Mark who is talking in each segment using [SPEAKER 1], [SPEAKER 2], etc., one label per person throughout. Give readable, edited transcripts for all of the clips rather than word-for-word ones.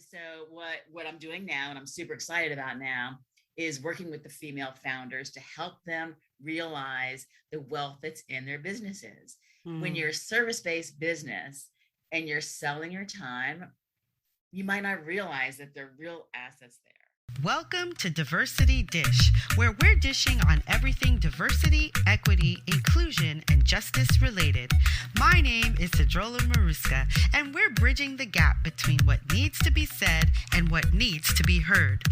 [SPEAKER 1] so what I'm doing now, and I'm super excited about now, is working with the female founders to help them realize the wealth that's in their businesses. When
[SPEAKER 2] Mm.
[SPEAKER 1] you're a service-based business and you're selling your time, you might not realize that there are real assets there.
[SPEAKER 2] Welcome to Diversity Dish, where we're dishing on everything diversity, equity, inclusion, and justice related. My name is Sedruola Maruska, and we're bridging the gap between what needs to be said and what needs to be heard.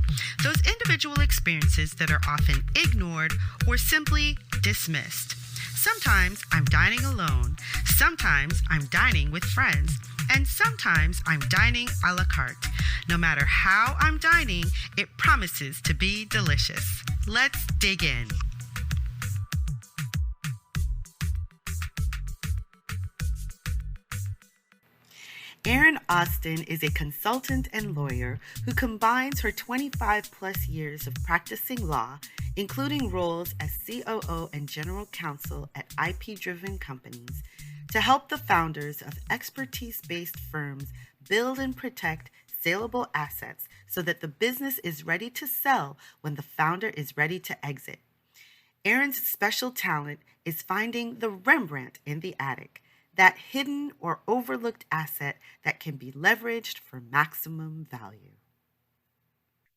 [SPEAKER 2] Those individual experiences that are often ignored or simply dismissed. Sometimes I'm dining alone, sometimes I'm dining with friends, and sometimes I'm dining a la carte. No matter how I'm dining, it promises to be delicious. Let's dig in. Erin Austin is a consultant and lawyer who combines her 25 plus years of practicing law, including roles as COO and general counsel at IP-driven companies, to help the founders of expertise-based firms build and protect saleable assets so that the business is ready to sell when the founder is ready to exit. Erin's special talent is finding the Rembrandt in the attic, that hidden or overlooked asset that can be leveraged for maximum value.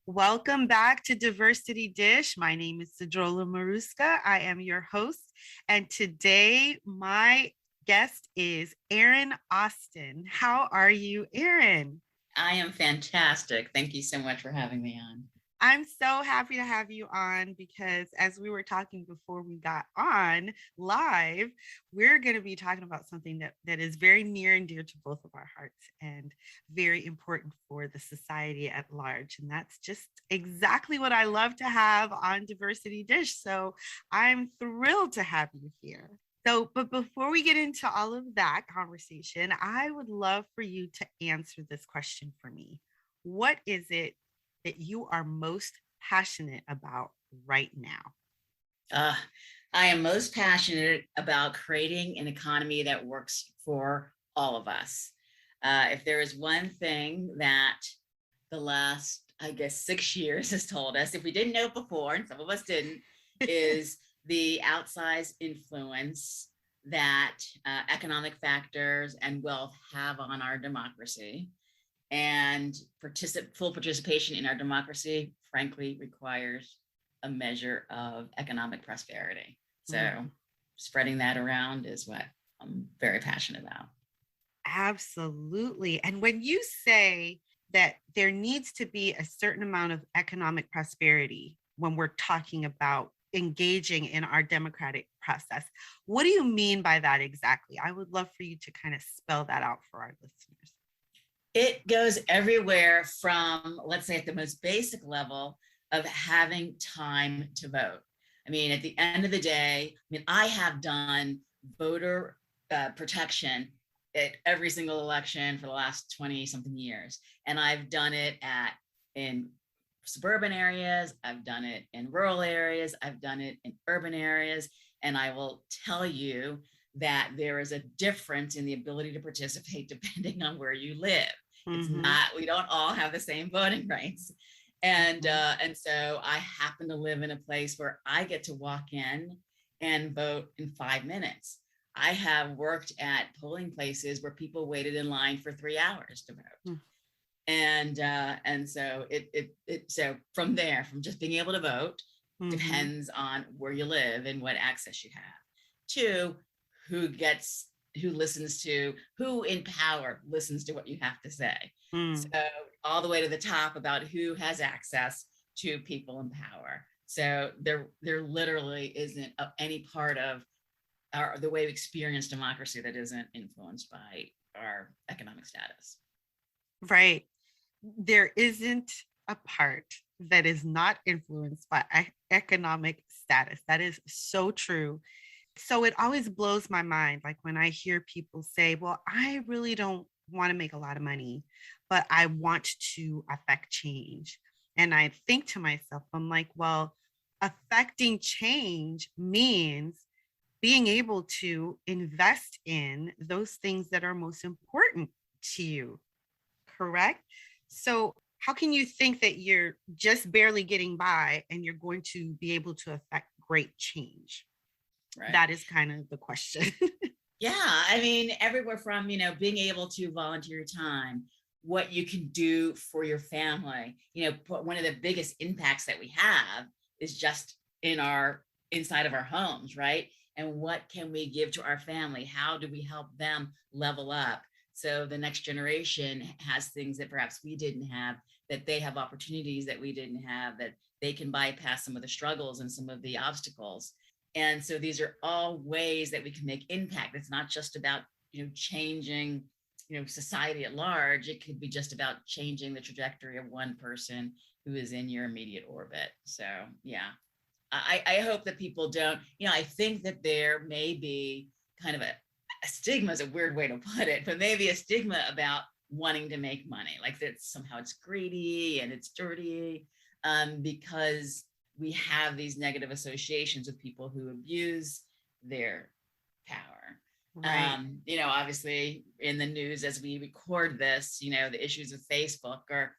[SPEAKER 2] Welcome back to Diversity Dish. My name is Sedruola Maruska. I am your host. And today, my guest is Erin Austin. How are you, Erin?
[SPEAKER 1] I am fantastic. Thank you so much for having me on.
[SPEAKER 2] I'm so happy to have you on because as we were talking before we got on live, we're going to be talking about something that is very near and dear to both of our hearts and very important for the society at large. And that's just exactly what I love to have on Diversity Dish. So I'm thrilled to have you here. So, but before we get into all of that conversation, I would love for you to answer this question for me. What is it that you are most passionate about right now?
[SPEAKER 1] Uh, I am most passionate about creating an economy that works for all of us. If there is one thing that the last, I guess, 6 years has told us, if we didn't know before, and some of us didn't, is the outsized influence that economic factors and wealth have on our democracy. And full participation in our democracy, frankly, requires a measure of economic prosperity. So spreading that around is what I'm very passionate about.
[SPEAKER 2] Absolutely. And when you say that there needs to be a certain amount of economic prosperity when we're talking about engaging in our democratic process, what do you mean by that exactly? I would love for you to kind of spell that out for our listeners.
[SPEAKER 1] It goes everywhere from, let's say, at the most basic level of having time to vote. I mean, at the end of the day, I have done voter protection at every single election for the last 20 something years. And I've done it in suburban areas, I've done it in rural areas, I've done it in urban areas. And I will tell you that there is a difference in the ability to participate depending on where you live. It's not, we don't all have the same voting rights. And so I happen to live in a place where I get to walk in and vote in 5 minutes. I have worked at polling places where people waited in line for 3 hours to vote. And so so from there, from just being able to vote, depends on where you live and what access you have, to who listens to, who in power listens to what you have to say. So all the way to the top about who has access to people in power. So there literally isn't any part of the way we experience democracy that isn't influenced by our economic status.
[SPEAKER 2] Right. There isn't a part that is not influenced by economic status. That is so true. So it always blows my mind, like when I hear people say, well, I really don't want to make a lot of money, but I want to affect change. And I think to myself, I'm like, well, affecting change means being able to invest in those things that are most important to you, correct? So how can you think that you're just barely getting by and you're going to be able to affect great change?
[SPEAKER 1] Right.
[SPEAKER 2] That is kind of the question.
[SPEAKER 1] Yeah, I mean, everywhere from, being able to volunteer your time, what you can do for your family. One of the biggest impacts that we have is just inside of our homes, right? And what can we give to our family? How do we help them level up? So the next generation has things that perhaps we didn't have, that they have opportunities that we didn't have, that they can bypass some of the struggles and some of the obstacles. And so these are all ways that we can make impact. It's not just about, changing, society at large. It could be just about changing the trajectory of one person who is in your immediate orbit. So yeah, I hope that people don't, I think that there may be kind of a stigma is a weird way to put it, but maybe a stigma about wanting to make money, like that somehow it's greedy and it's dirty, because we have these negative associations with people who abuse their power.
[SPEAKER 2] Right.
[SPEAKER 1] Obviously in the news as we record this, the issues with Facebook are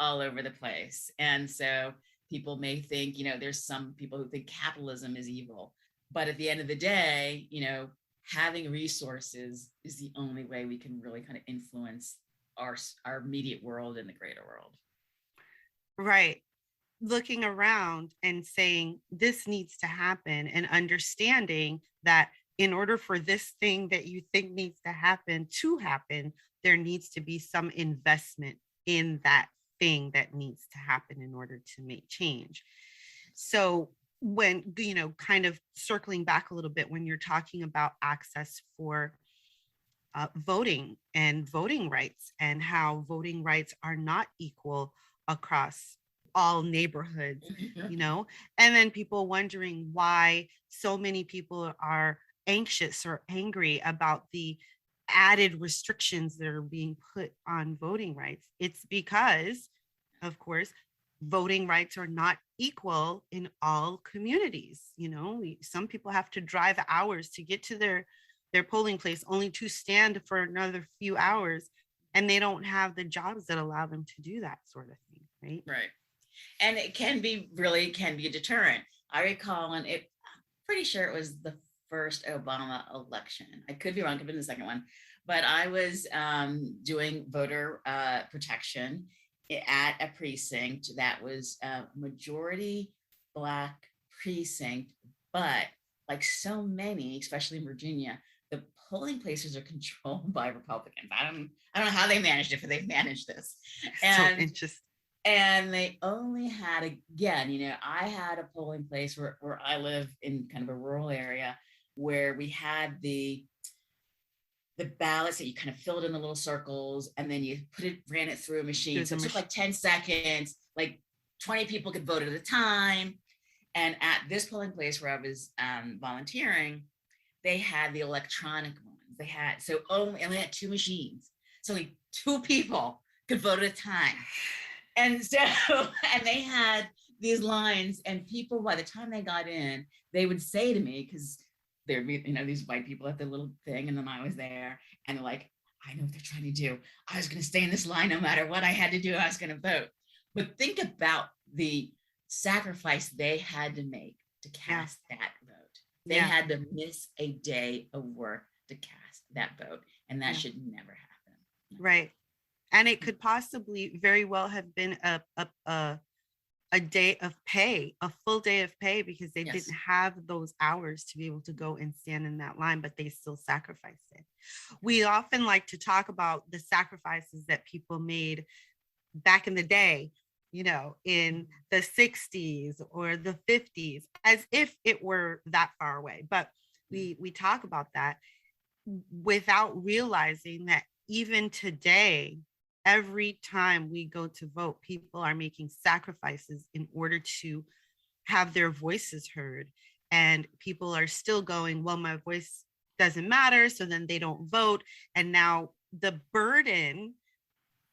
[SPEAKER 1] all over the place. And so people may think, there's some people who think capitalism is evil. But at the end of the day, having resources is the only way we can really kind of influence our immediate world and the greater world.
[SPEAKER 2] Right. Looking around and saying this needs to happen and understanding that in order for this thing that you think needs to happen, there needs to be some investment in that thing that needs to happen in order to make change. So when, kind of circling back a little bit, when you're talking about access for voting and voting rights and how voting rights are not equal across all neighborhoods, and then people wondering why so many people are anxious or angry about the added restrictions that are being put on voting rights. It's because, of course, voting rights are not equal in all communities. Some people have to drive hours to get to their polling place, only to stand for another few hours, and they don't have the jobs that allow them to do that sort of thing, right?
[SPEAKER 1] Right. And it can be a deterrent. I recall, and I'm pretty sure it was the first Obama election. I could be wrong, could have been the second one, but I was doing voter protection at a precinct that was a majority Black precinct, but like so many, especially in Virginia, the polling places are controlled by Republicans. I don't know how they managed it, but they've managed this.
[SPEAKER 2] So interesting.
[SPEAKER 1] And they only had, again, I had a polling place where I live in kind of a rural area where we had the ballots that you kind of filled in the little circles and then you ran it through a machine. So it took like 10 seconds, like 20 people could vote at a time. And at this polling place where I was volunteering, they had the electronic ones. They had, only had two machines. So only two people could vote at a time. And so, and they had these lines, and people, by the time they got in, they would say to me, because there'd be, these white people at the little thing, and then I was there, and they're like, I know what they're trying to do. I was going to stay in this line no matter what I had to do. I was going to vote. But think about the sacrifice they had to make to cast that vote. They had to miss a day of work to cast that vote, and that should never happen.
[SPEAKER 2] Right. And it could possibly very well have been a day of pay, a full day of pay, because they didn't have those hours to be able to go and stand in that line, but they still sacrificed it. We often like to talk about the sacrifices that people made back in the day, in the 60s or the 50s, as if it were that far away. But we talk about that without realizing that even today, every time we go to vote, people are making sacrifices in order to have their voices heard. And people are still going, well, my voice doesn't matter. So then they don't vote. And now the burden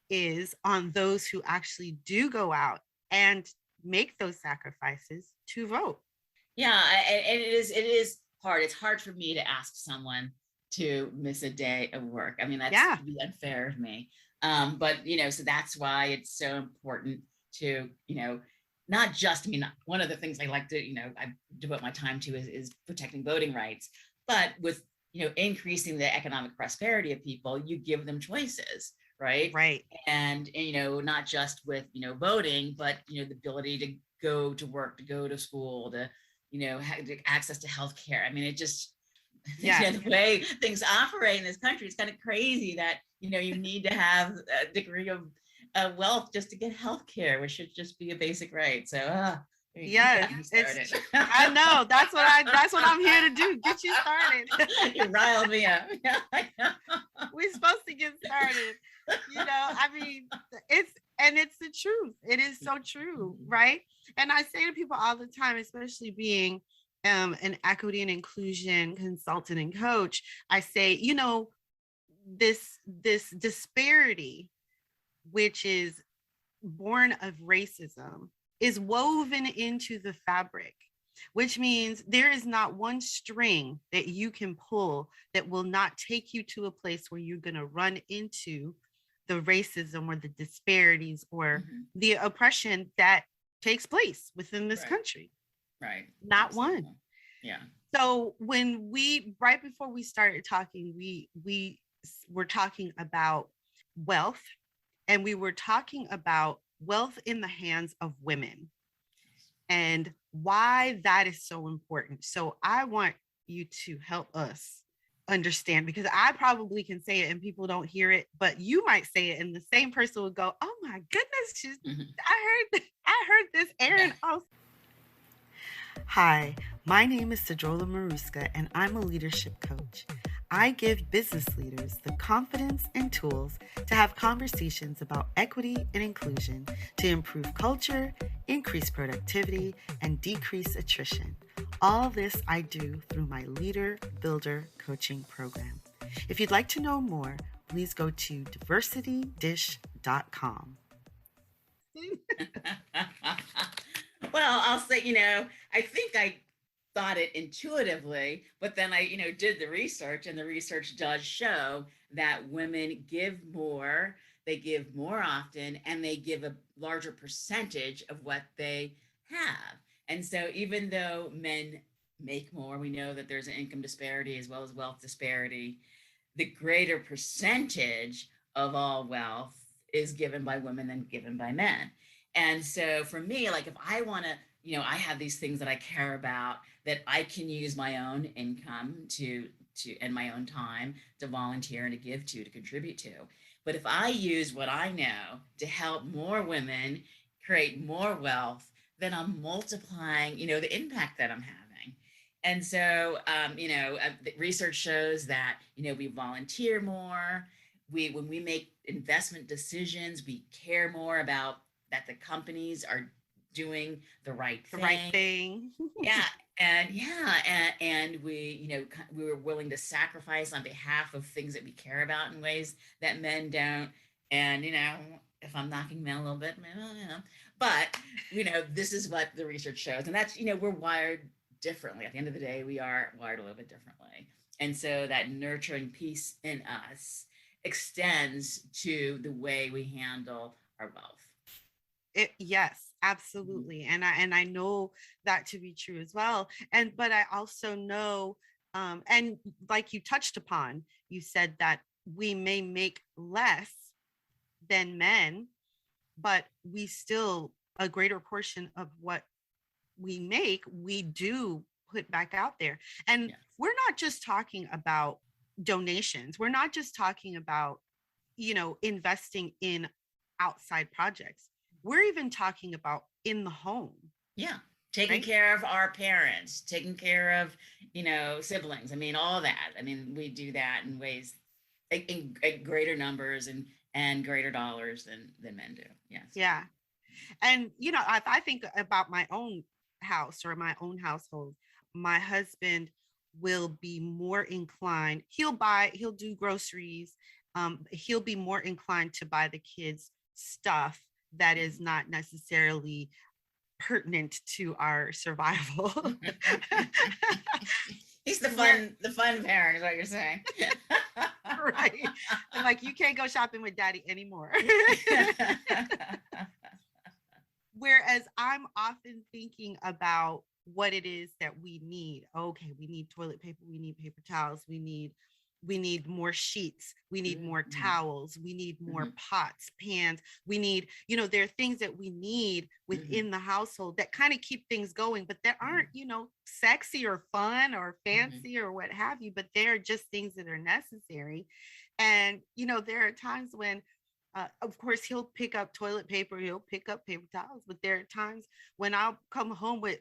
[SPEAKER 2] is on those who actually do go out and make those sacrifices to vote.
[SPEAKER 1] Yeah, and it is hard. It's hard for me to ask someone to miss a day of work. I mean, that's to be unfair of me. But, so that's why it's so important to, not just, one of the things I like to, I devote my time to is protecting voting rights, but with, increasing the economic prosperity of people, you give them choices, right?
[SPEAKER 2] Right.
[SPEAKER 1] And not just with, voting, but, the ability to go to work, to go to school, to, have access to healthcare. I mean, it just, the way things operate in this country, it's kind of crazy that, you need to have a degree of wealth just to get health care, which should just be a basic right. So,
[SPEAKER 2] yes, it's, I know that's what I'm here to do. Get you started.
[SPEAKER 1] You rile me up.
[SPEAKER 2] We're supposed to get started. I mean, it's the truth. It is so true, right? And I say to people all the time, especially being an equity and inclusion consultant and coach, I say, this disparity, which is born of racism, is woven into the fabric, which means there is not one string that you can pull that will not take you to a place where you're going to run into the racism or the disparities or the oppression that takes place within this country.
[SPEAKER 1] Right.
[SPEAKER 2] Not
[SPEAKER 1] Absolutely.
[SPEAKER 2] one.
[SPEAKER 1] Yeah.
[SPEAKER 2] So when right before we started talking, we were talking about wealth, and we were talking about wealth in the hands of women and why that is so important. So I want you to help us understand, because I probably can say it and people don't hear it, but you might say it and the same person would go, oh my goodness, I heard this, Erin Austin. Hi, my name is Sedruola Maruska, and I'm a leadership coach. I give business leaders the confidence and tools to have conversations about equity and inclusion to improve culture, increase productivity, and decrease attrition. All this I do through my Leader Builder coaching program. If you'd like to know more, please go to diversitydish.com.
[SPEAKER 1] Well, I'll say, I think I thought it intuitively, but then I, did the research, and the research does show that women give more, they give more often, and they give a larger percentage of what they have. And so even though men make more, we know that there's an income disparity as well as wealth disparity. The greater percentage of all wealth is given by women than given by men. And so for me, like if I want to, I have these things that I care about that I can use my own income to and my own time to volunteer and to give to contribute to. But if I use what I know to help more women create more wealth, then I'm multiplying, the impact that I'm having. And so, the research shows that, we volunteer more. When we make investment decisions, we care more about that the companies are doing the right thing. Yeah. And we, we were willing to sacrifice on behalf of things that we care about in ways that men don't. And, if I'm knocking men a little bit, but, this is what the research shows. And that's, we're wired differently. At the end of the day, we are wired a little bit differently. And so that nurturing piece in us extends to the way we handle our wealth.
[SPEAKER 2] Yes, absolutely. And I know that to be true as well. But I also know, and like you touched upon, you said that we may make less than men, but we still, a greater portion of what we make, we do put back out there. And we're not just talking about donations. We're not just talking about, investing in outside projects. We're even talking about in the home.
[SPEAKER 1] Yeah. Taking care of our parents, taking care of, siblings. I mean, all that. I mean, we do that in ways, in greater numbers and greater dollars than men do. Yes.
[SPEAKER 2] Yeah. And, if I think about my own house or my own household, my husband will be more inclined. He'll do groceries. He'll be more inclined to buy the kids stuff that is not necessarily pertinent to our survival.
[SPEAKER 1] He's
[SPEAKER 2] Where
[SPEAKER 1] the fun parent is what you're saying.
[SPEAKER 2] right. I'm like, you can't go shopping with daddy anymore. Whereas I'm often thinking about what it is that we need. Okay, we need toilet paper, we need paper towels, we need more sheets, we need more
[SPEAKER 1] Mhm,
[SPEAKER 2] towels, we need more
[SPEAKER 1] mhm,
[SPEAKER 2] pots, pans, we need, there are things that we need
[SPEAKER 1] mhm,
[SPEAKER 2] within the household that kind of keep things going, but that aren't,
[SPEAKER 1] mhm,
[SPEAKER 2] sexy or fun or
[SPEAKER 1] mhm,
[SPEAKER 2] fancy or what have you, but they're just things that are necessary. And there are times when of course, he'll pick up toilet paper, he'll pick up paper towels, but there are times when I'll come home with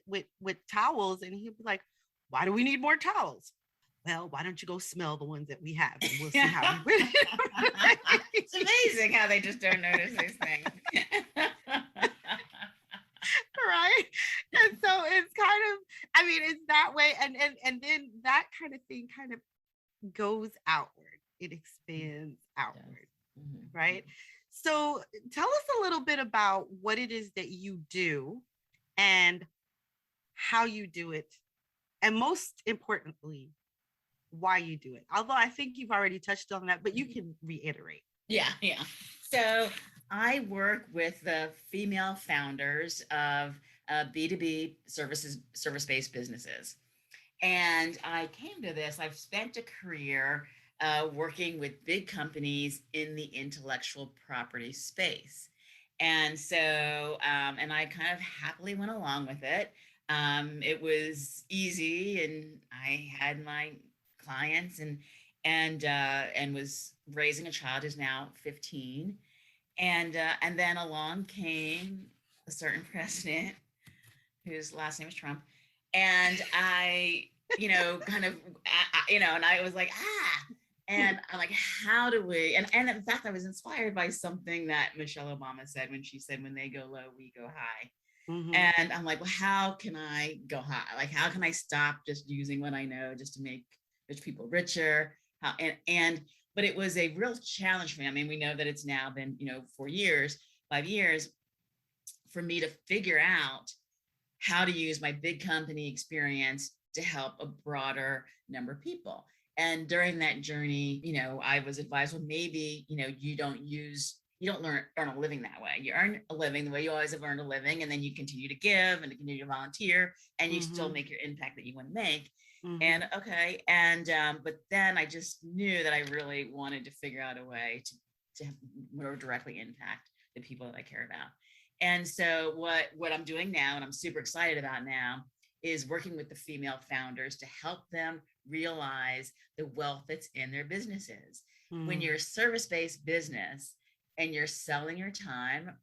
[SPEAKER 2] towels, and he'll be like, "Why do we need more towels?" Well, why don't you go smell the ones that we have, and we'll see how we win.
[SPEAKER 1] It's amazing how they just don't notice these things.
[SPEAKER 2] Right? And so it's kind of, I mean, it's that way, and then that kind of thing kind of goes outward. It expands
[SPEAKER 1] Yes.
[SPEAKER 2] outward.
[SPEAKER 1] Mhm,
[SPEAKER 2] Right? So tell us a little bit about what it is that you do and how you do it, and most importantly, why you do it. Although I think you've already touched on that, but you
[SPEAKER 1] mhm.
[SPEAKER 2] can reiterate.
[SPEAKER 1] Yeah, yeah. So I work with the female founders of B2B service-based businesses. And I came to this, I've spent a career working with big companies in the intellectual property space. And so, and I kind of happily went along with it. It was easy, and I had my clients, and was raising a child who's now 15. And then along came a certain president whose last name is Trump, and I, kind of, and I was like, and I'm like, how do we? And in fact, I was inspired by something that Michelle Obama said when she said, "When they go low, we go high."
[SPEAKER 2] Mm-hmm.
[SPEAKER 1] And I'm like, well, how can I go high? Like, how can I stop just using what I know just to make rich people richer? But it was a real challenge for me. I mean, we know that it's now been, 4 years, 5 years for me to figure out how to use my big company experience to help a broader number of people. And during that journey, I was advised, well, maybe, you don't earn a living that way. You earn a living the way you always have earned a living, and then you continue to give and continue to volunteer, and you still
[SPEAKER 2] Mm-hmm.
[SPEAKER 1] make your impact that you want to make.
[SPEAKER 2] Mm-hmm.
[SPEAKER 1] And okay, but then I just knew that I really wanted to figure out a way to more directly impact the people that I care about. And so what I'm doing now, and I'm super excited about now, is working with the female founders to help them realize the wealth that's in their businesses. When
[SPEAKER 2] Mm-hmm.
[SPEAKER 1] you're a service-based business and you're selling your time,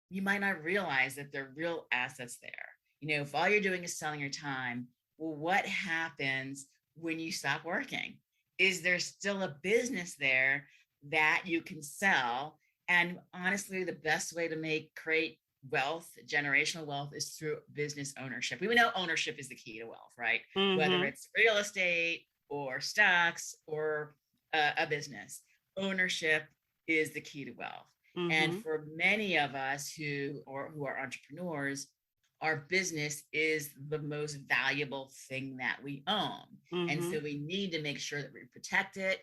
[SPEAKER 1] you might not realize that there are real assets there. If all you're doing is selling your time, well, what happens when you stop working? Is there still a business there that you can sell? And honestly, the best way to create wealth, generational wealth, is through business ownership. We know ownership is the key to wealth, right? Whether
[SPEAKER 2] Mm-hmm.
[SPEAKER 1] it's real estate or stocks or a business, ownership is the key to wealth. And
[SPEAKER 2] Mm-hmm.
[SPEAKER 1] for many of us who are entrepreneurs, our business is the most valuable thing that we own. And
[SPEAKER 2] Mm-hmm.
[SPEAKER 1] so we need to make sure that we protect it.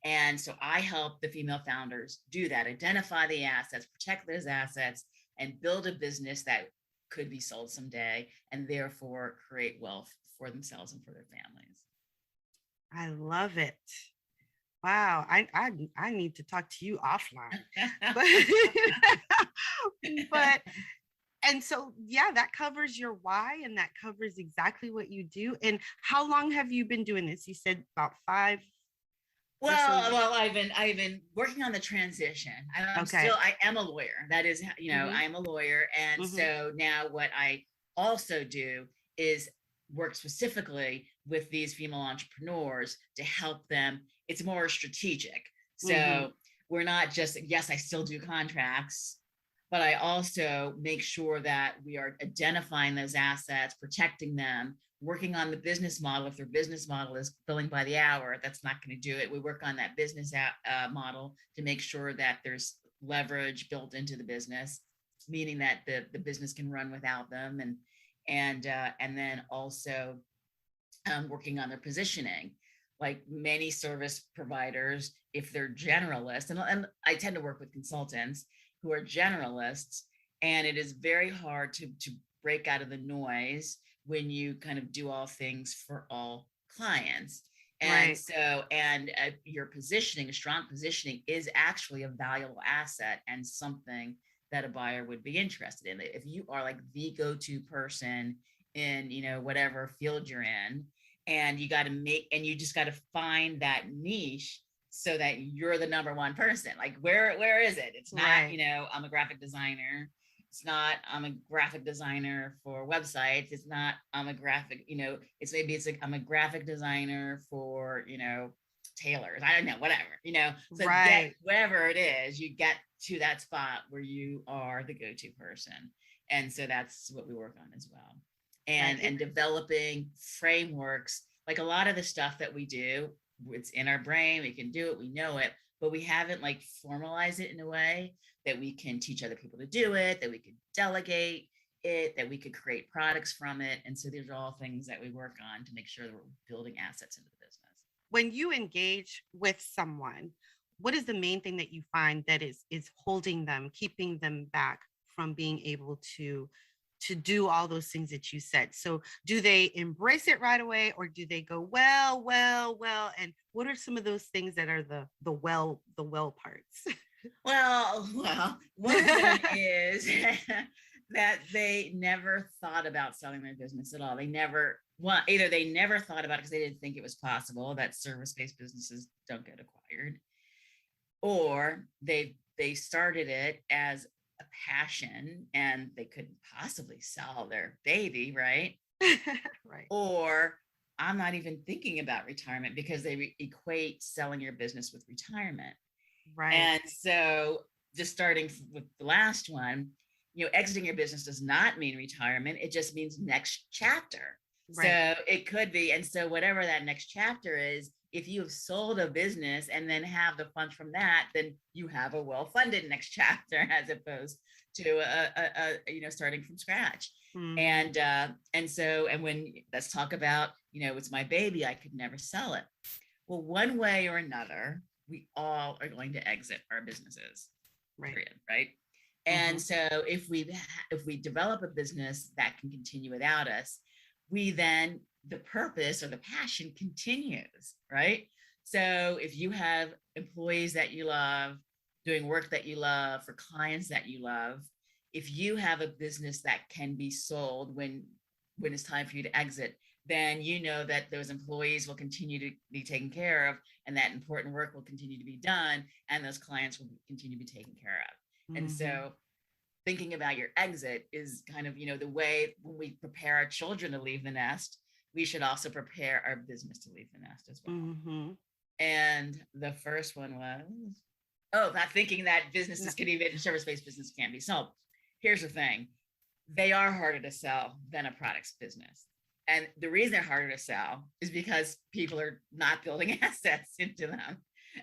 [SPEAKER 1] And so I help the female founders do that, identify the assets, protect those assets, and build a business that could be sold someday, and therefore create wealth for themselves and for their families.
[SPEAKER 2] I love it. Wow, I need to talk to you offline. But but and so yeah, that covers your why, and that covers exactly what you do. And how long have you been doing this? You said about 5 or so
[SPEAKER 1] Well,
[SPEAKER 2] years.
[SPEAKER 1] I've been working on the transition.
[SPEAKER 2] Okay.
[SPEAKER 1] I am a lawyer. That is,
[SPEAKER 2] Mm-hmm.
[SPEAKER 1] I am a lawyer, and
[SPEAKER 2] Mm-hmm.
[SPEAKER 1] so now what I also do is work specifically with these female entrepreneurs to help them. It's more strategic.
[SPEAKER 2] Mm-hmm.
[SPEAKER 1] So we're not just, yes, I still do contracts, but I also make sure that we are identifying those assets, protecting them, working on the business model. If their business model is billing by the hour, that's not going to do it. We work on that business model to make sure that there's leverage built into the business, meaning that the business can run without them, and then also working on their positioning. Like many service providers, if they're generalists, and I tend to work with consultants who are generalists, and it is very hard to break out of the noise when you kind of do all things for all clients. And
[SPEAKER 2] Right.
[SPEAKER 1] so, and your positioning, a strong positioning, is actually a valuable asset and something that a buyer would be interested in. If you are like the go-to person in, whatever field you're in, and you got to make, and you just got to find that niche so that you're the number one person. Like, where is it? It's not,
[SPEAKER 2] Right.
[SPEAKER 1] I'm a graphic designer. It's not, I'm a graphic designer for websites. It's not, I'm a graphic, it's maybe it's like, I'm a graphic designer for, tailors. I don't know, whatever. So get
[SPEAKER 2] Right.
[SPEAKER 1] wherever it is, you get to that spot where you are the go-to person. And so that's what we work on as well.
[SPEAKER 2] Right.
[SPEAKER 1] And developing frameworks, like a lot of the stuff that we do, it's in our brain, we can do it, we know it, but we haven't like formalized it in a way that we can teach other people to do it, that we could delegate it, that we could create products from it. And so these are all things that we work on to make sure that we're building assets into the business.
[SPEAKER 2] When you engage with someone, what is the main thing that you find that is holding them, keeping them back from being able to do all those things that you said? So do they embrace it right away, or do they go, well, and what are some of those things that are the well parts?
[SPEAKER 1] Well, one of them is that they never thought about selling their business at all. They never, well, either they never thought about it because they didn't think it was possible that service-based businesses don't get acquired, or they started it as a passion and they couldn't possibly sell their baby, right?
[SPEAKER 2] Right.
[SPEAKER 1] Or I'm not even thinking about retirement because they equate selling your business with retirement.
[SPEAKER 2] Right.
[SPEAKER 1] And so, just starting with the last one, exiting your business does not mean retirement. It just means next chapter.
[SPEAKER 2] Right.
[SPEAKER 1] So it could be. And so, whatever that next chapter is, if you have sold a business and then have the funds from that, then you have a well-funded next chapter as opposed to starting from scratch.
[SPEAKER 2] Mm-hmm.
[SPEAKER 1] And when let's talk about, it's my baby, I could never sell it. Well, one way or another, we all are going to exit our businesses,
[SPEAKER 2] Right.
[SPEAKER 1] period, right? And so if we develop a business that can continue without us, we then, the purpose or the passion continues, right? So if you have employees that you love, doing work that you love for clients that you love, if you have a business that can be sold when it's time for you to exit, then you know that those employees will continue to be taken care of, and that important work will continue to be done, and those clients will continue to be taken care of. And so thinking about your exit is kind of, the way when we prepare our children to leave the nest, we should also prepare our business to leave the nest as well.
[SPEAKER 2] Mm-hmm.
[SPEAKER 1] And the first one was, not thinking that businesses can even, service-based business can't be sold. Here's the thing. They are harder to sell than a products business. And the reason they're harder to sell is because people are not building assets into them.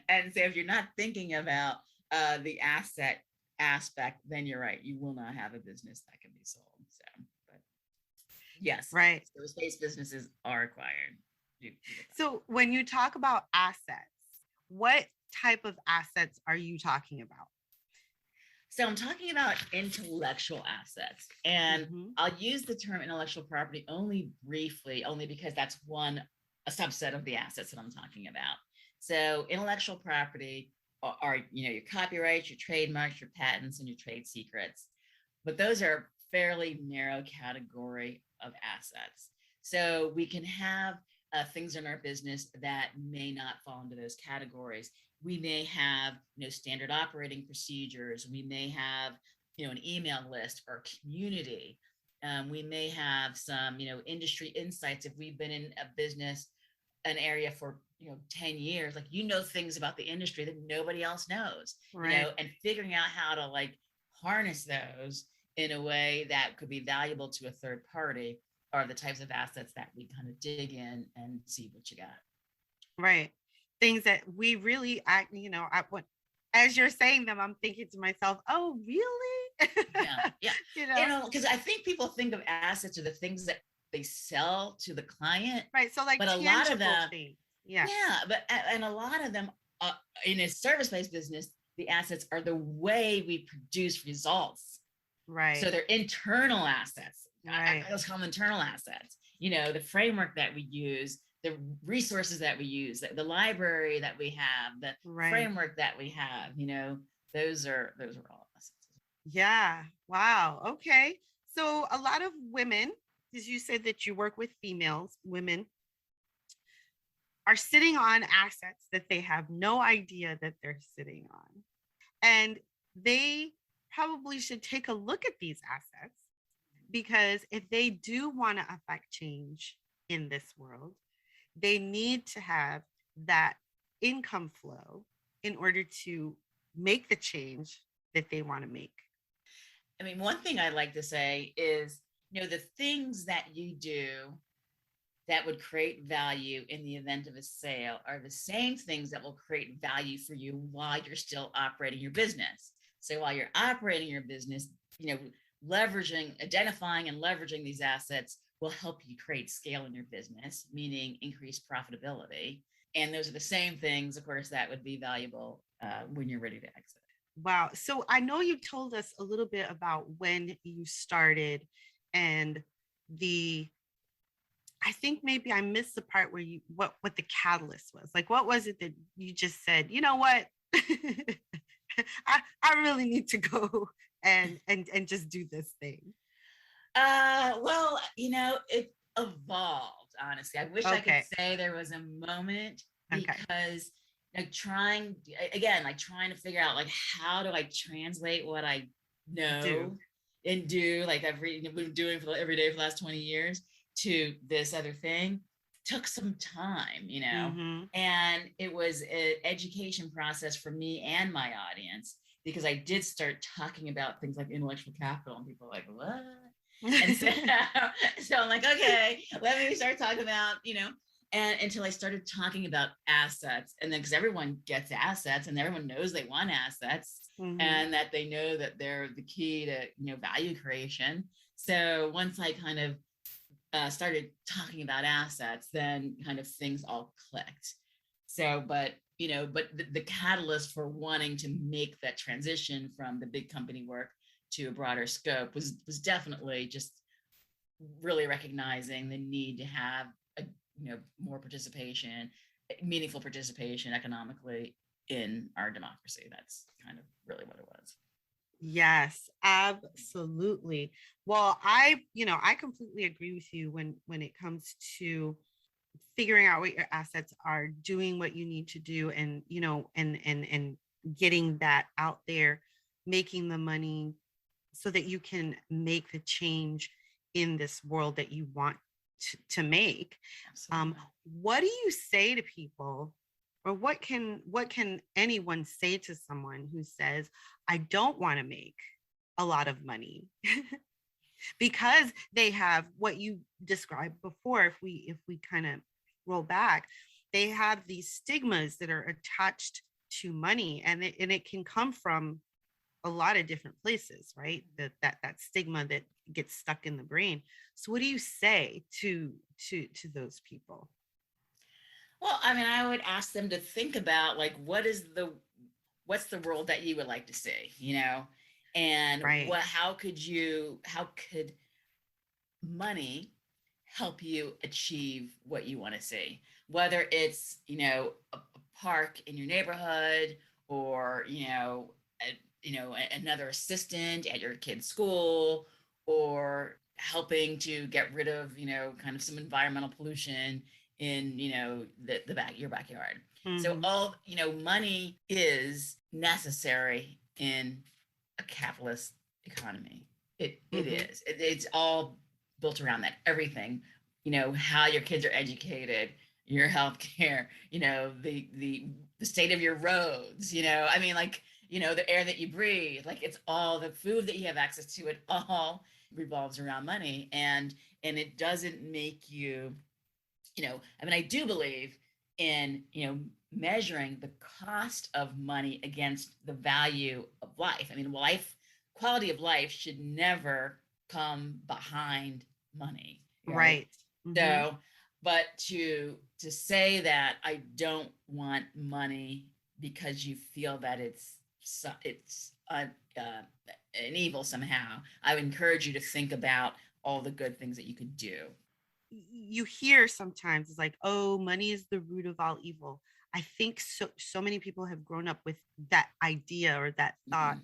[SPEAKER 1] And so if you're not thinking about the asset aspect, then you're right. You will not have a business that can be sold. So, but yes,
[SPEAKER 2] right.
[SPEAKER 1] Service-based businesses are acquired.
[SPEAKER 2] So when you talk about assets, what type of assets are you talking about?
[SPEAKER 1] So I'm talking about intellectual assets, and I'll use the term intellectual property only briefly, only because that's a subset of the assets that I'm talking about. So intellectual property are your copyrights, your trademarks, your patents, and your trade secrets. But those are fairly narrow category of assets. So we can have things in our business that may not fall into those categories. We may have, standard operating procedures. We may have, an email list or community. We may have some, industry insights. If we've been in a business, an area for, 10 years, like, things about the industry that nobody else knows,
[SPEAKER 2] right.
[SPEAKER 1] And figuring out how to harness those in a way that could be valuable to a third party are the types of assets that we kind of dig in and see what you got.
[SPEAKER 2] Right. Things that we really, as you're saying them, I'm thinking to myself, oh, really?
[SPEAKER 1] Yeah. Because I think people think of assets or the things that they sell to the client.
[SPEAKER 2] Right. So like
[SPEAKER 1] But a lot of
[SPEAKER 2] tangible
[SPEAKER 1] them,
[SPEAKER 2] things. Yeah.
[SPEAKER 1] yeah, and a lot of them in a service-based business, the assets are the way we produce results.
[SPEAKER 2] Right.
[SPEAKER 1] So they're internal assets.
[SPEAKER 2] Right.
[SPEAKER 1] Let's call them internal assets. The framework that we use, the resources that we use, the library that we have, the framework that we have. Those are all assets.
[SPEAKER 2] Yeah. Wow. Okay. So a lot of women, as you said that you work with women are sitting on assets that they have no idea that they're sitting on. And they probably should take a look at these assets, because if they do want to affect change in this world, they need to have that income flow in order to make the change that they want to make.
[SPEAKER 1] I mean, one thing I like to say is, the things that you do that would create value in the event of a sale are the same things that will create value for you while you're still operating your business. So while you're operating your business, identifying and leveraging these assets will help you create scale in your business, meaning increased profitability. And those are the same things, of course, that would be valuable when you're ready to exit.
[SPEAKER 2] Wow. So I know you told us a little bit about when you started, and I think maybe I missed the part where what the catalyst was. Like, what was it that you just said, you know what? I really need to go and just do this thing.
[SPEAKER 1] Well, it evolved, honestly. I wish I could say there was a moment, because trying to figure out, like, how do I translate what I know and do, like I've been doing every day for the last 20 years to this other thing, took some time, and it was an education process for me and my audience, because I did start talking about things like intellectual capital, and people are like, what? And so I'm like, okay, let me start talking about, and until I started talking about assets, and then because everyone gets assets and everyone knows they want assets, and that they know that they're the key to, value creation. So once I kind of started talking about assets, then kind of things all clicked. So, but the catalyst for wanting to make that transition from the big company work to a broader scope was definitely just really recognizing the need to have more participation, meaningful participation economically in our democracy. That's kind of really what it was.
[SPEAKER 2] Yes, absolutely. Well, I completely agree with you when it comes to figuring out what your assets are, doing what you need to do, and and getting that out there, making the money so that you can make the change in this world that you want to make. What do you say to people, or what can anyone say to someone who says, I don't want to make a lot of money because they have what you described before? If we kind of roll back, they have these stigmas that are attached to money, and it can come from a lot of different places, right? That stigma that gets stuck in the brain. So what do you say to those people?
[SPEAKER 1] Well, I mean, I would ask them to think about, like, what's the world that you would like to see, and how could money help you achieve what you want to see? Whether it's, a park in your neighborhood, or, another assistant at your kid's school, or helping to get rid of, kind of some environmental pollution in, your backyard. So all, money is necessary in a capitalist economy. It is. It's all built around that. Everything, how your kids are educated, your healthcare, the state of your roads, I mean, like, the air that you breathe, like, it's all the food that you have access to, it all revolves around money. And it doesn't make you, I mean, I do believe in, measuring the cost of money against the value of life. I mean, quality of life should never come behind money. right?
[SPEAKER 2] Right. Mm-hmm.
[SPEAKER 1] So, but to say that I don't want money because you feel that it's an evil somehow, I would encourage you to think about all the good things that you could do.
[SPEAKER 2] You hear sometimes it's like, oh, money is the root of all evil. I think so many people have grown up with that idea or that thought,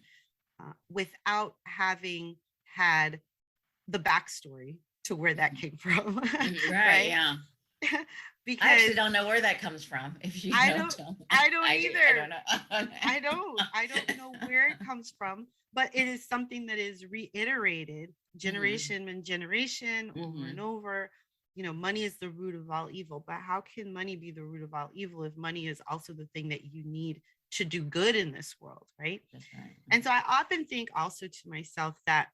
[SPEAKER 1] Mhm.
[SPEAKER 2] without having had the backstory to where that
[SPEAKER 1] Mhm.
[SPEAKER 2] came from.
[SPEAKER 1] Mhm. Right,
[SPEAKER 2] Right.
[SPEAKER 1] yeah. I
[SPEAKER 2] Because
[SPEAKER 1] actually don't know where that comes from. If you
[SPEAKER 2] I
[SPEAKER 1] know,
[SPEAKER 2] don't
[SPEAKER 1] tell me.
[SPEAKER 2] I don't
[SPEAKER 1] I do. I don't
[SPEAKER 2] either.
[SPEAKER 1] know.
[SPEAKER 2] I don't know where it comes from, but it is something that is reiterated
[SPEAKER 1] Mhm.
[SPEAKER 2] generation and generation over and
[SPEAKER 1] Mhm.
[SPEAKER 2] over. Money is the root of all evil, but how can money be the root of all evil if money is also the thing that you need to do good in this world, right?
[SPEAKER 1] That's right.
[SPEAKER 2] And so I often think also to myself that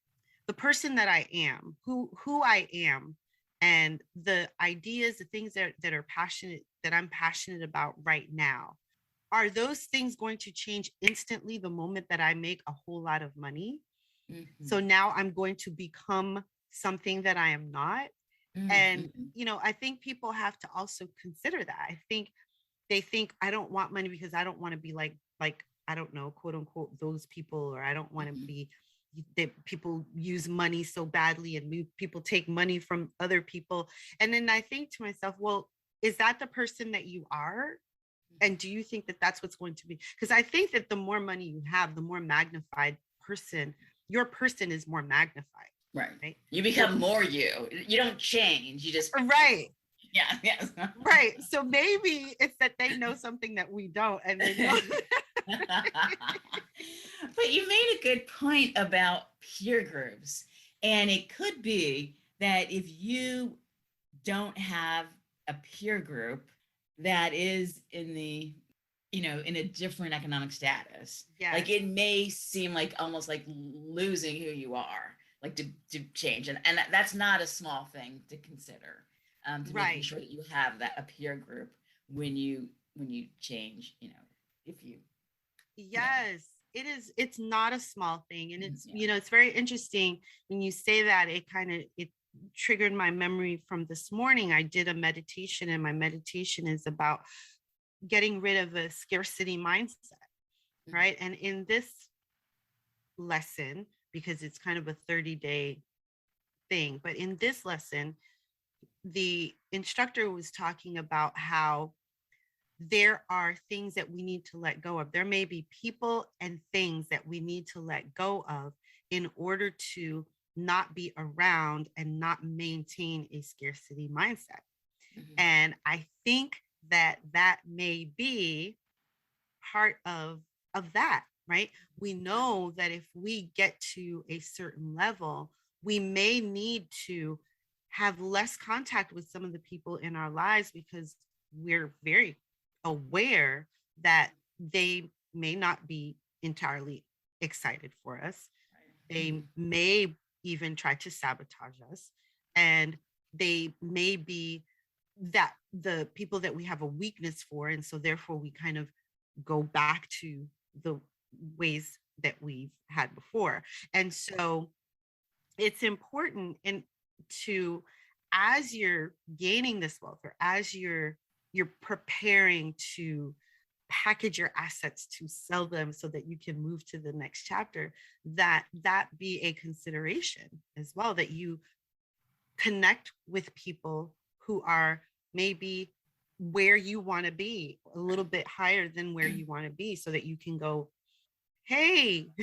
[SPEAKER 2] the person that I am, who I am, and the ideas, the things that are passionate, that I'm passionate about right now, are those things going to change instantly the moment that I make a whole lot of money? So
[SPEAKER 1] Mhm.
[SPEAKER 2] now I'm going to become something that I am not. And,
[SPEAKER 1] Mhm.
[SPEAKER 2] I think people have to also consider that. I think they think I don't want money because I don't want to be like I don't know, quote unquote, those people, or I don't want to
[SPEAKER 1] Mhm.
[SPEAKER 2] be that people use money so badly and people take money from other people. And then I think to myself, well, is that the person that you are? And do you think that that's what's going to be? Because I think that the more money you have, the more magnified your person is more magnified,
[SPEAKER 1] Right.
[SPEAKER 2] right?
[SPEAKER 1] You
[SPEAKER 2] So,
[SPEAKER 1] become more you. You don't change. You just,
[SPEAKER 2] right,
[SPEAKER 1] yeah, yes.
[SPEAKER 2] right. So maybe it's that they know something that we don't, and they know.
[SPEAKER 1] But you made a good point about peer groups. And it could be that if you don't have a peer group that is in in a different economic status, like
[SPEAKER 2] Yes,
[SPEAKER 1] it may seem like almost like losing who you are, like to change. And that's not a small thing to consider, to making
[SPEAKER 2] right.
[SPEAKER 1] sure that you have that a peer group when you change, if you know,
[SPEAKER 2] Yes, it is. It's not a small thing. And
[SPEAKER 1] yeah.
[SPEAKER 2] it's very interesting when you say that. It triggered my memory from this morning. I did a meditation, and my meditation is about getting rid of a scarcity mindset,
[SPEAKER 1] Mhm.
[SPEAKER 2] right? And in this lesson, because it's kind of a 30-day thing, but in this lesson, the instructor was talking about how there are things that we need to let go of. There may be people and things that we need to let go of in order to not be around and not maintain a scarcity mindset.
[SPEAKER 1] Mhm.
[SPEAKER 2] And I think that that may be part of that, right? We
[SPEAKER 1] Yeah.
[SPEAKER 2] know that if we get to a certain level, we may need to have less contact with some of the people in our lives because we're very aware that they may not be entirely excited for us.
[SPEAKER 1] Right.
[SPEAKER 2] They
[SPEAKER 1] Mhm.
[SPEAKER 2] may even try to sabotage us, and they may be that the people that we have a weakness for. And so therefore we kind of go back to the ways that we've had before. And so it's important to, as you're gaining this wealth, or as you're preparing to package your assets to sell them so that you can move to the next chapter, that be a consideration as well, that you connect with people who are maybe where you want to be, a little bit higher than where you want to be, so that you can go, hey,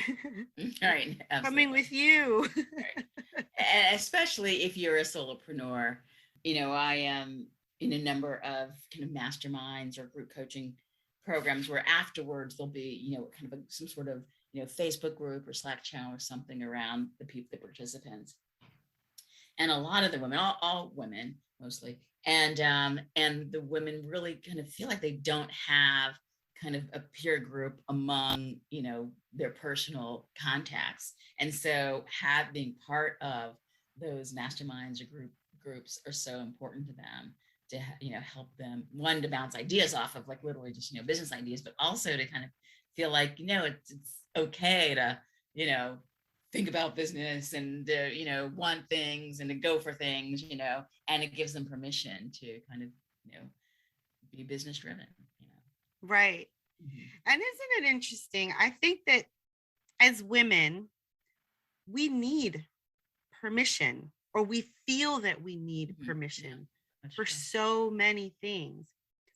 [SPEAKER 1] Right.
[SPEAKER 2] coming
[SPEAKER 1] Absolutely.
[SPEAKER 2] with you.
[SPEAKER 1] Right. And especially if you're a solopreneur. I am in a number of kind of masterminds or group coaching programs where afterwards there'll be, kind of some sort of, Facebook group or Slack channel or something around the participants. And a lot of the women, all women mostly, and the women really kind of feel like they don't have kind of a peer group among their personal contacts, and so being part of those masterminds or groups are so important to them to help them, one, to bounce ideas off of, like literally just business ideas, but also to kind of feel like it's okay to you know think about business and want things and to go for things, and it gives them permission to kind of, be business driven,
[SPEAKER 2] Right.
[SPEAKER 1] Mhm.
[SPEAKER 2] And isn't it interesting? I think that as women, we need permission, or we feel that we need
[SPEAKER 1] Mhm. Yeah,
[SPEAKER 2] permission
[SPEAKER 1] that's
[SPEAKER 2] for
[SPEAKER 1] true.
[SPEAKER 2] so many things.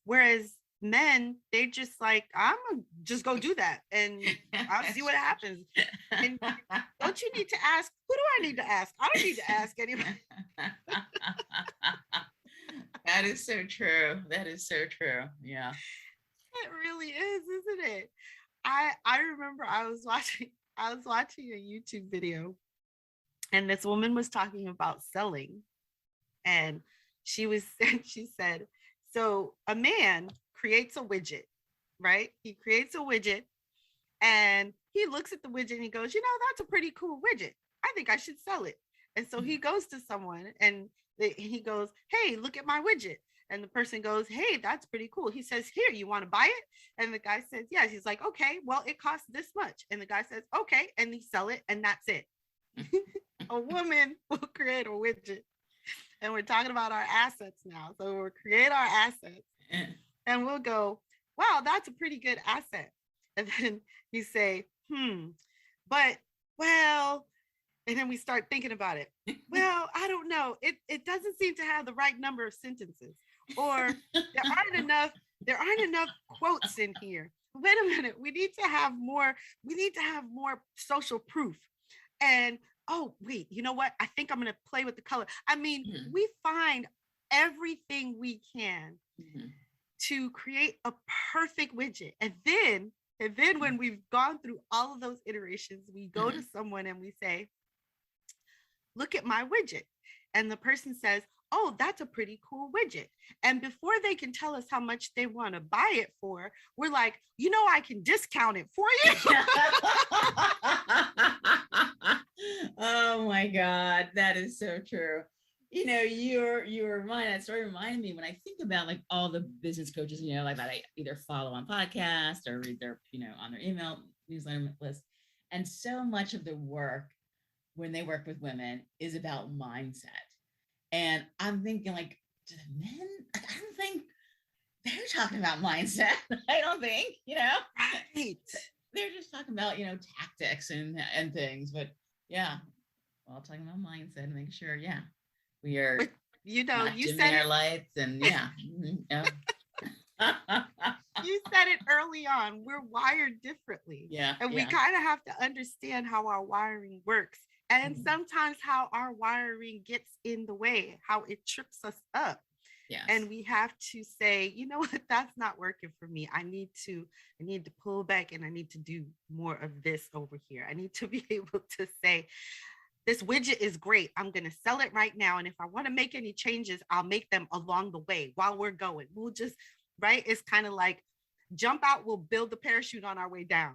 [SPEAKER 2] Whereas men, they just like, I'm gonna just go do that and I'll see what happens. And don't you need to ask? Who do I need to ask? I don't need to ask anybody.
[SPEAKER 1] That is so true. That is so true. Yeah.
[SPEAKER 2] It really is, isn't it? I remember I was watching a YouTube video, and this woman was talking about selling, and she was she said, so a man creates a widget, right? He creates a widget, and he looks at the widget and he goes, that's a pretty cool widget. I think I should sell it. And so he goes to someone and he goes, hey, look at my widget. And the person goes, hey, that's pretty cool. He says, here, you want to buy it? And the guy says, yes. He's like, okay, well, it costs this much. And the guy says, okay. And they sell it, and that's it. A woman will create a widget. And we're talking about our assets now. So we'll create our assets and we'll go, wow, that's a pretty good asset. And then you say, but well, and then we start thinking about it. Well, I don't know. It doesn't seem to have the right number of sentences, or there aren't enough quotes in here. Wait a minute. We need to have more social proof. And oh, wait, you know what? I think I'm going to play with the color. I mean, we find everything we can to create a perfect widget. And then when we've gone through all of those iterations, we go to someone and we say, look at my widget. And the person says, oh, that's a pretty cool widget. And before they can tell us how much they want to buy it for, we're like, I can discount it for you.
[SPEAKER 1] Oh my God, that is so true. That story reminded me when I think about like all the business coaches, like that I either follow on podcast or read their, on their email newsletter list. And so much of the work when they work with women is about mindset. And I'm thinking like, do the men, I don't think they're talking about mindset. I don't think,
[SPEAKER 2] Right.
[SPEAKER 1] They're just talking about, tactics and things. But yeah, well, talking about mindset and making sure, we are
[SPEAKER 2] But,
[SPEAKER 1] not
[SPEAKER 2] you
[SPEAKER 1] dimming
[SPEAKER 2] said
[SPEAKER 1] our lights and yeah.
[SPEAKER 2] You said it early on. We're wired differently.
[SPEAKER 1] Yeah.
[SPEAKER 2] And we kind of have to understand how our wiring works. And sometimes how our wiring gets in the way, how it trips us up.
[SPEAKER 1] Yes.
[SPEAKER 2] And we have to say, you know what, that's not working for me. I need to pull back, and I need to do more of this over here. I need to be able to say, this widget is great. I'm going to sell it right now. And if I want to make any changes, I'll make them along the way while we're going. We'll just, right? It's kind of like jump out, we'll build the parachute on our way down.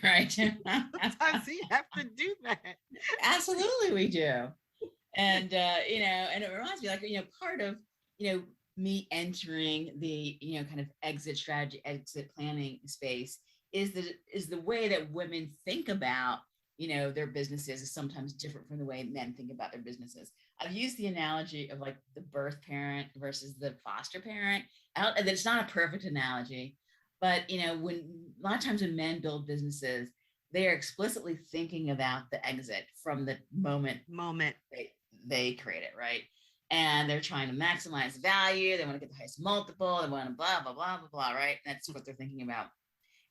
[SPEAKER 1] Right.
[SPEAKER 2] Sometimes we have to do that.
[SPEAKER 1] Absolutely, we do. And, and it reminds me, like, part of, me entering the, kind of exit strategy, exit planning space is the way that women think about, their businesses is sometimes different from the way men think about their businesses. I've used the analogy of like the birth parent versus the foster parent. And it's not a perfect analogy, but, when a lot of times when men build businesses, they are explicitly thinking about the exit from the moment they create it, right? And they're trying to maximize value. They want to get the highest multiple. They want to blah, blah, blah, blah, blah, right? That's what they're thinking about.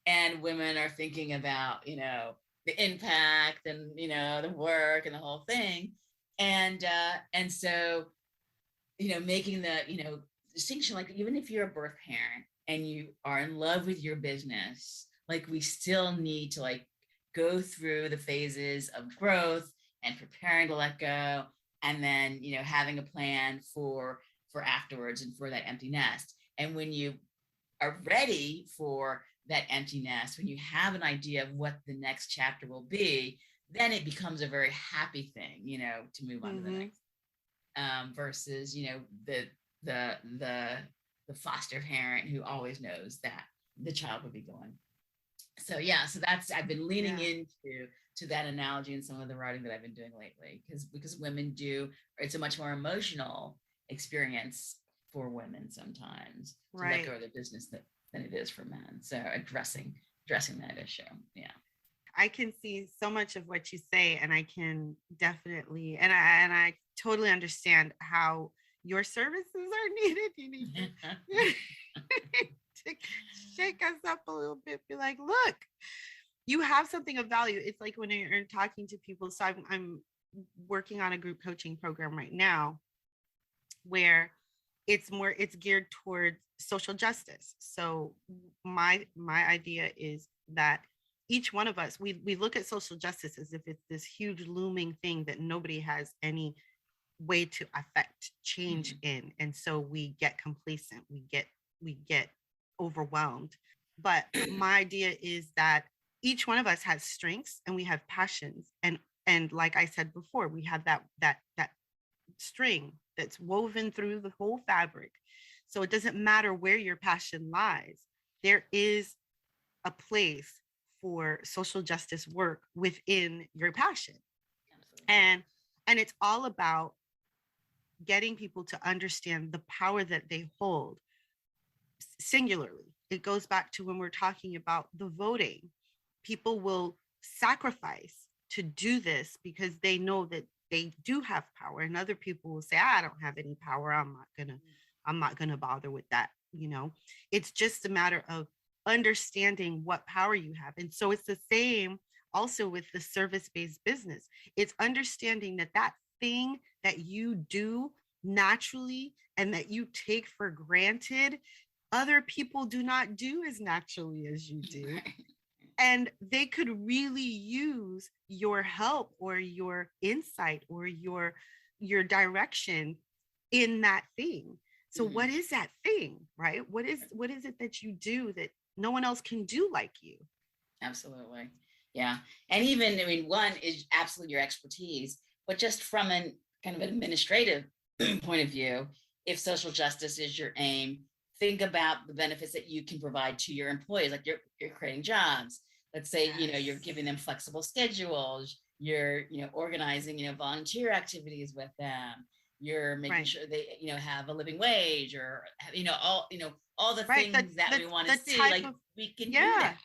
[SPEAKER 1] And women are thinking about, the impact and, the work and the whole thing. And so, making the, distinction, like even if you're a birth parent and you are in love with your business, like we still need to like go through the phases of growth and preparing to let go, and then having a plan for afterwards and for that empty nest. And when you are ready for that empty nest, when you have an idea of what the next chapter will be, then it becomes a very happy thing, to move on to the next. Versus the foster parent who always knows that the child will be going. So that's I've been leaning into to that analogy in some of the writing that I've been doing lately, because women do, it's a much more emotional experience for women sometimes to let go of their business than it is for men. So addressing that issue. Yeah.
[SPEAKER 2] I can see so much of what you say, and I can definitely, and I totally understand how your services are needed. You need to shake us up a little bit, be like, look, you have something of value. It's like when you're talking to people. So I'm working on a group coaching program right now where it's geared towards social justice. So my idea is that each one of us, we look at social justice as if it's this huge looming thing that nobody has any way to affect change in. And so we get complacent, we get overwhelmed. But my idea is that each one of us has strengths and we have passions. And like I said before, we have that string that's woven through the whole fabric. So it doesn't matter where your passion lies. There is a place for social justice work within your passion. Absolutely. And it's all about getting people to understand the power that they hold singularly. It goes back to when we're talking about the voting. People will sacrifice to do this because they know that they do have power, and other people will say, I don't have any power. I'm not gonna bother with that. It's just a matter of understanding what power you have. And so it's the same also with the service-based business. It's understanding that thing that you do naturally and that you take for granted, other people do not do as naturally as you do. And they could really use your help or your insight or your direction in that thing. So what is that thing, right? What is it that you do that no one else can do like you?
[SPEAKER 1] Absolutely. Yeah. And even, I mean, one is absolutely your expertise, but just from an kind of administrative point of view, if social justice is your aim, think about the benefits that you can provide to your employees. Like you're creating jobs. Let's say, you're giving them flexible schedules, you're, organizing, volunteer activities with them. You're making sure they, have a living wage or, all the things that we want to see, like we can do that.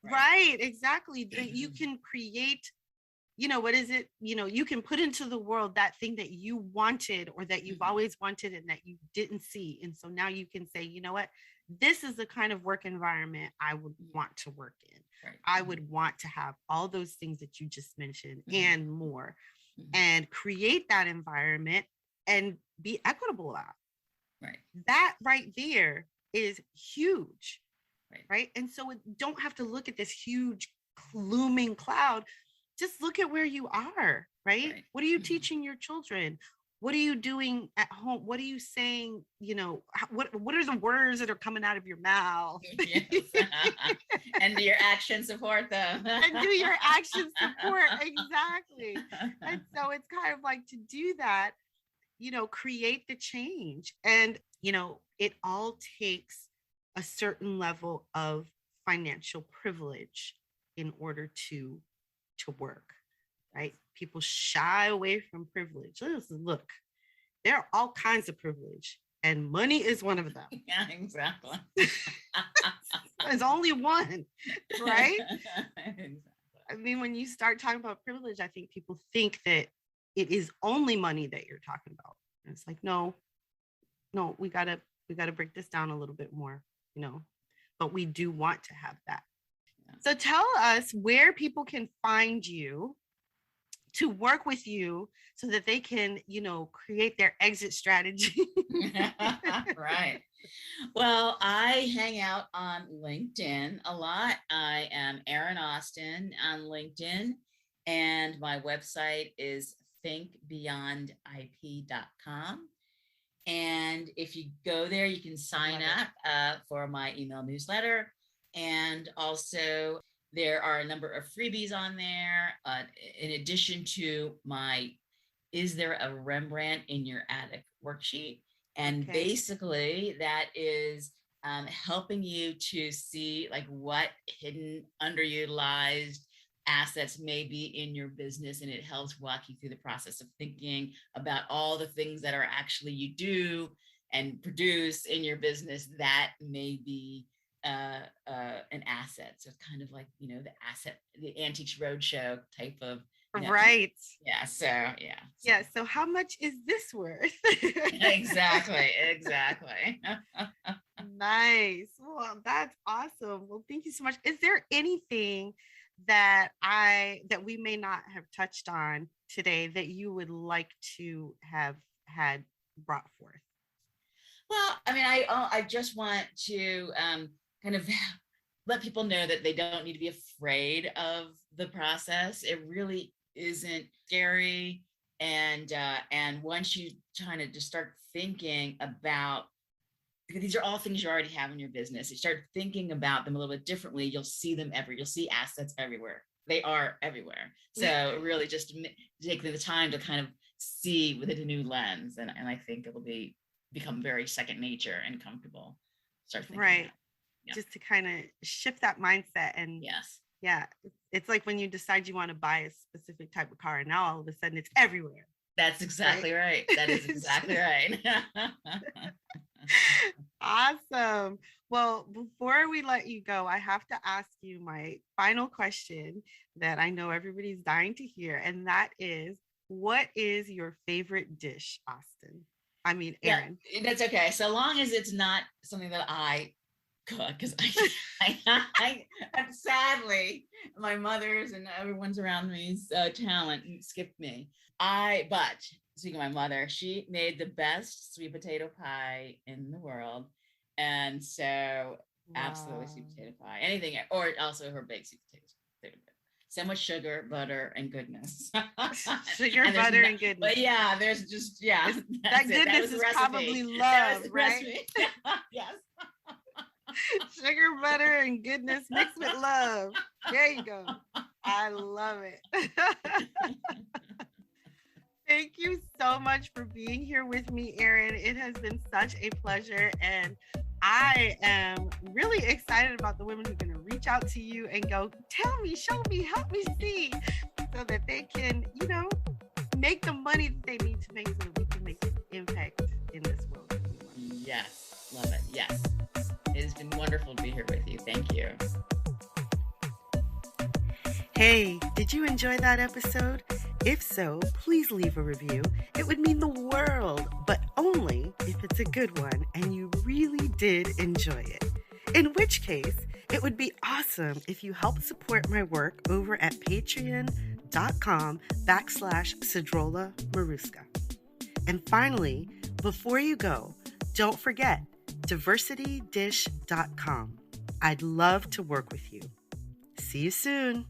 [SPEAKER 2] Right, exactly. That you can create, what is it? You can put into the world that thing that you wanted or that you've always wanted and that you didn't see. And so now you can say, you know what? This is the kind of work environment I would want to work in. Right. I would want to have all those things that you just mentioned and more, and create that environment and be equitable about. Right. That right there is huge. Right. And so don't have to look at this huge looming cloud. Just look at where you are. Right. What are you teaching your children? What are you doing at home? What are you saying? What are the words that are coming out of your mouth? Yes.
[SPEAKER 1] And do your actions support them.
[SPEAKER 2] And do your actions support. Exactly. And so it's kind of like, to do that, create the change. And, it all takes a certain level of financial privilege in order to work. Right? People shy away from privilege. Look, there are all kinds of privilege, and money is one of them.
[SPEAKER 1] Yeah, exactly.
[SPEAKER 2] There's only one, right? Exactly. I mean, when you start talking about privilege, I think people think that it is only money that you're talking about. And it's like, no, we gotta break this down a little bit more, but we do want to have that. Yeah. So tell us where people can find you to work with you so that they can, create their exit strategy.
[SPEAKER 1] Right. Well, I hang out on LinkedIn a lot. I am Erin Austin on LinkedIn, and my website is thinkbeyondip.com. And if you go there, you can sign up for my email newsletter. And also, there are a number of freebies on there, in addition to my Is There a Rembrandt in Your Attic worksheet. And basically that is helping you to see like what hidden, underutilized assets may be in your business, and it helps walk you through the process of thinking about all the things that are actually you do and produce in your business that may be an asset. So it's kind of like, the Antiques Roadshow type of,
[SPEAKER 2] Right.
[SPEAKER 1] yeah. So yeah.
[SPEAKER 2] Yeah. So how much is this worth?
[SPEAKER 1] Exactly.
[SPEAKER 2] Nice. Well, that's awesome. Well, thank you so much. Is there anything that we may not have touched on today that you would like to have had brought forth?
[SPEAKER 1] Well, I mean, I just want to kind of let people know that they don't need to be afraid of the process. It really isn't scary, and once you kind of just start thinking about, because these are all things you already have in your business, you start thinking about them a little bit differently, you'll see them you'll see assets everywhere. They are everywhere. So really just take the time to kind of see with a new lens, and I think it'll become very second nature and comfortable. Start thinking
[SPEAKER 2] Right.
[SPEAKER 1] Yeah.
[SPEAKER 2] Just to kind of shift that mindset. And
[SPEAKER 1] yes,
[SPEAKER 2] yeah, it's like when you decide you want to buy a specific type of car, and now all of a sudden it's everywhere.
[SPEAKER 1] that's exactly right. That is exactly right.
[SPEAKER 2] Awesome. Well, before we let you go, I have to ask you my final question that I know everybody's dying to hear, and that is, what is your favorite dish, Austin? I mean, Erin.
[SPEAKER 1] Yeah, that's okay. So long as it's not something that I cook, because I'm sadly, my mother's and everyone's around me's talent skipped me. But speaking of my mother, she made the best sweet potato pie in the world. And so absolutely sweet potato pie, anything, or also her baked sweet potatoes. So much sugar, butter, and goodness.
[SPEAKER 2] Sugar, butter, and goodness.
[SPEAKER 1] But yeah, there's just,
[SPEAKER 2] that goodness is probably love, right?
[SPEAKER 1] Yes.
[SPEAKER 2] Sugar, butter, and goodness mixed with love. There you go. I love it. Thank you so much for being here with me, Erin. It has been such a pleasure, and I am really excited about the women who are going to reach out to you and go, tell me, show me, help me see, so that they can, make the money that they need to make so that we can make an impact in this world.
[SPEAKER 1] Yes, love it. Yes. It has been wonderful to be here with you. Thank you.
[SPEAKER 2] Hey, did you enjoy that episode? If so, please leave a review. It would mean the world, but only if it's a good one and you really did enjoy it. In which case, it would be awesome if you help support my work over at patreon.com/Sedruola Maruska. And finally, before you go, don't forget diversitydish.com. I'd love to work with you. See you soon.